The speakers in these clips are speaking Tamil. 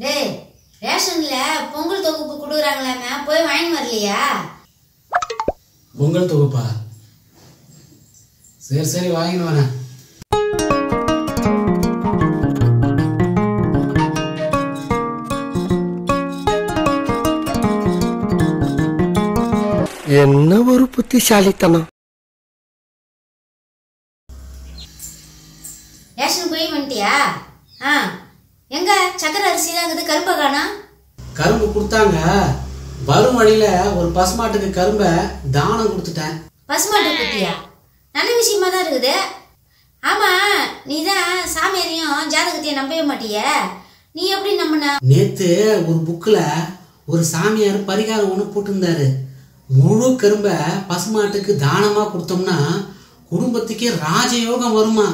டேய் ரேஷன்ல பொங்கல் தொகுப்பு குடுக்குறாங்களாமே போய் வாங்கி வரலையா? பொங்கல் தொகுப்பா? சரி சரி வாங்கிட்டு வரேன். என்ன ஒரு புத்திசாலித்தனம். ரேஷன் போய் வந்துட்டியா? எங்க சக்கரை அரிசி தான் இருக்குது, கரும்பை காணோம். கரும்பு கொடுத்தாங்க, வரும் வழியில ஒரு பசுமாட்டுக்கு கரும்பை தானம் கொடுத்துட்டேன். பசுமாட்டு குத்தியா? நல்ல விஷயமா தான் இருக்குது. ஆமா, நீதான் சாமியாரையும் ஜாதகத்தையும் நம்பவே மாட்டிய, நீ எப்படி நம்பின? நேத்து ஒரு புக்ல ஒரு சாமியார் பரிகாரம் ஒண்ணு போட்டிருந்தாரு. முழு கரும்பை பசுமாட்டுக்கு தானமா கொடுத்தோம்னா குடும்பத்துக்கே ராஜயோகம் வருமா.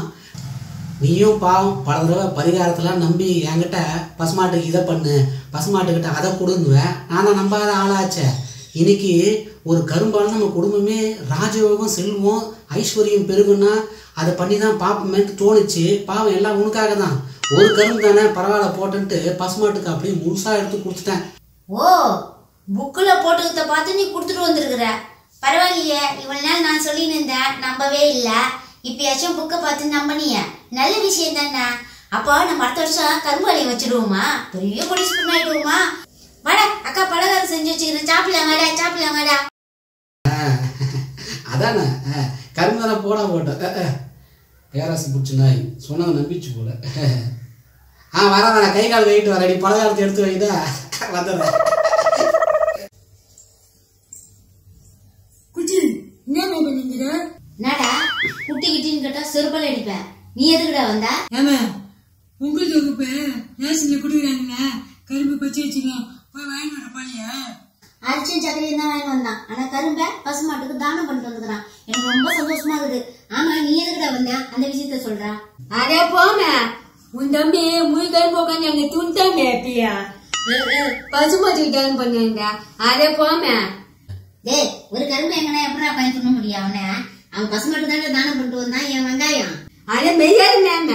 நீயும் பாவம் பல தடவை பரிகாரத்தெல்லாம் நம்பி என்கிட்ட பசுமாட்டுக்கு இதை பண்ணு, பசுமாட்டுக்கிட்ட அதை கொடுங்குவேன். நான் தான் நம்பாத ஆளாச்சே. இன்னைக்கு ஒரு கரும்பால் நம்ம குடும்பமே ராஜயோகம், செல்வம், ஐஸ்வர்யம் பெருகுன்னா அதை பண்ணி தான் பார்ப்போமேன்ட்டு தோணுச்சு. பாவம் எல்லாம் உனக்காக தான். ஒரு கரும்பு தானே பரவாயில்ல போட்டுன்ட்டு பசுமாட்டுக்கு அப்படியே முழுசா எடுத்து கொடுத்துட்டேன். ஓ, புக்குல போட்டுக்கிறத பார்த்து நீ கொடுத்துட்டு வந்திருக்கிற. பரவாயில்லையே, இவ்வளவு நாள் நான் சொல்லின்னு இருந்தேன், நம்பவே இல்லை. இப்பயாச்சும் புக்கை பார்த்து நம்பனிய, நல்ல விஷயம் தானே. அப்போ நம்ம அடுத்த வருஷம் கரும்பு வலையை வச்சிடுவோமா, பெரிய கொடிஸ்பூன் ஆயிடுவோமா? வாடா, அக்கா பலகாரம் செஞ்சு வச்சுக்கிறேன், சாப்பிடலாம் வாடா, சாப்பிடலாம் வாடா. அதானே கரும்பு தானே போட போட்டேன். பேராசு பிடிச்சி நாய் சொன்னதை நம்பிச்சு போல. வர கை கால் வைட்டு வரடி, பலகாரத்தை எடுத்து வைதா வந்துடுறேன். என்னடா குட்டி கிட்டின்னு கேட்டா செருப்பால அடிப்பேன். நீ எதுக்குடா வந்தா? பொங்கல் தொகுப்பு ரேஷன்ல குடுக்குறாங்க, கரும்பு பச்சை வச்சுக்கலாம், போய் வாங்கிட்டு வர பாலியா? அரிச்சும் சக்கரையும் தான் வாங்கி வந்தான். ஆனா கரும்பை பசுமாட்டுக்கு தானம் பண்ணிட்டு வந்துக்கிறான். எனக்கு ரொம்ப சந்தோஷமா இருக்குது. ஆமா, நீ எதுக்குடா வந்த? அந்த விஷயத்த சொல்றா. அதே போம உன் தம்பி முழு கரும்பு உட்காந்து அங்க துண்டாம எப்பயா பசுமாட்டுக்கு தானம் பண்ணுவாங்க. அதே போம டேய், ஒரு கரும்பு எங்கன்னா எப்படா பயன் பண்ண முடியும்? அவன் பசுமாட்டு தானே தானம் பண்ணிட்டு வந்தான். என் வெங்காயம் அதே மெய்யாது மேம,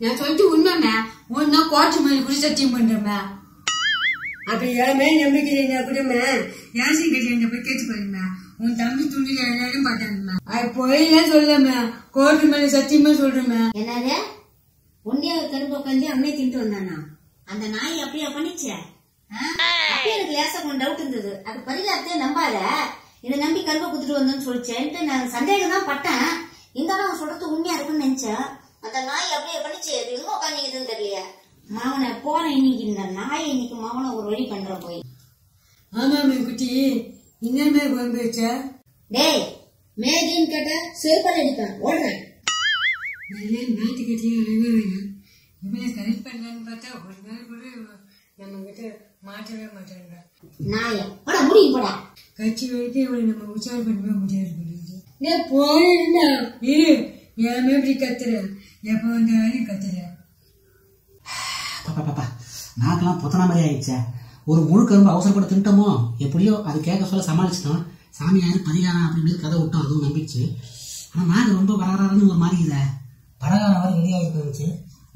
நான் சொல்லிட்டு உண்மைமே ஒன்னா கோச்சு மேல குடி சத்தியம் பண்றமே. அப்படி ஏமே நம்பிக்கை கூடமே யாசின் கட்டி போய் கேட்டு பாருங்க. உன் தம்பி துணி எல்லாரும் பார்த்தாங்கம்மா, அது போயெல்லாம் சொல்லமே, கோட்டு மேல சத்தியமா சொல்றமே. என்னது? ஒன்றியா கரும்பு உட்காந்து அவனே தின்ட்டு வந்தானா? அந்த நாய் அப்படியா பண்ணிச்சே? அப்பயே எனக்கு லேசா கொஞ்சம் டவுட் இருந்தது. அது பரிகாரத்தையே நம்பாத, இதை நம்பி கரும்பை குத்துட்டு வந்தோன்னு சொல்லிச்சேன்ட்டு நான் சந்தேகம் தான் பட்டேன். இருந்தாலும் அவன் சொல்றது உண்மையா இருக்குன்னு நினைச்சேன். அந்த நாய் அப்படியே பண்ணிச்சு, அது எங்க உட்காந்துக்குதுன்னு தெரியல. மாவனை போறேன் இன்னைக்கு, இந்த நாயை இன்னைக்கு மாவனை ஒரு வழி பண்ற போய். ஆமா குட்டி, இன்னமே குழம்பு வச்ச? டேய், மேகின்னு கேட்ட செருப்பால் அடிப்பேன், ஓடுறேன். நல்ல நாட்டு கட்டியும் வேணும். இவனை கரெக்ட் பண்ணலான்னு பார்த்தா ஒரு நாள் கூட நம்ம கிட்ட மாற்றவே மாட்டாங்க. நாயை போடா, முடியும் போடா. கட்சி வைத்து இவளை நம்ம உச்சாரம் பண்ணவே முடியாது. போனா இரு, ஏமே இப்படி கத்துற, எப்ப வந்தாலும் கத்துற. பாப்பா பாப்பா, நாக்கெல்லாம் பொத்தனா மாதிரி ஆயிடுச்சே. ஒரு முழு கரும்பு அவசரப்பட்டு தின்ட்டோமோ, எப்படியோ அது கேட்க சொல்ல சமாளிச்சிட்டோம். சாமியார் பரிகாரம் அப்படின்னு கதை விட்டோம், அதுவும் நம்பிச்சு. ஆனா நாக்கு ரொம்ப வரவரான்னு ஒரு மாதிரி இதை பலகாரம் வர வெளியாக போயிடுச்சு.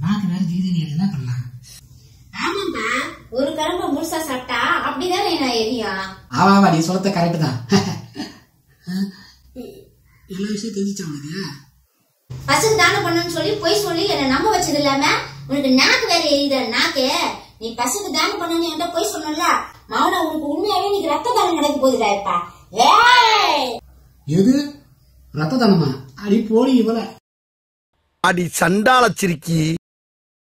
நாக்கு வேற ஜீதி என்ன பண்ணலாம்? ஆமாப்பா, ஒரு கரும்பு முழுசா சாப்பிட்டா அப்படிதான் நான் எரியும். ஆமாவா, நீ சொல்லத்த கரெக்ட் தான். எல்லா விஷயம் தெரிஞ்சிச்சா உனக்கு? பசுக்கு தானம் பண்ணணும்னு சொல்லி போய் சொல்லி என்ன நம்ப வச்சது இல்லாம உனக்கு நாக்கு வேற எரியுத நாக்கு. நீ பசுக்கு தானம் பண்ணணும்னு என்கிட்ட போய் சொன்னல, மௌன உனக்கு உண்மையாவே நீங்க ரத்த தானம் நடக்க போகுதுடா இப்ப. எது ரத்த தானமா? அடி போலி இவள, அடி சண்டாள சிரிக்கி.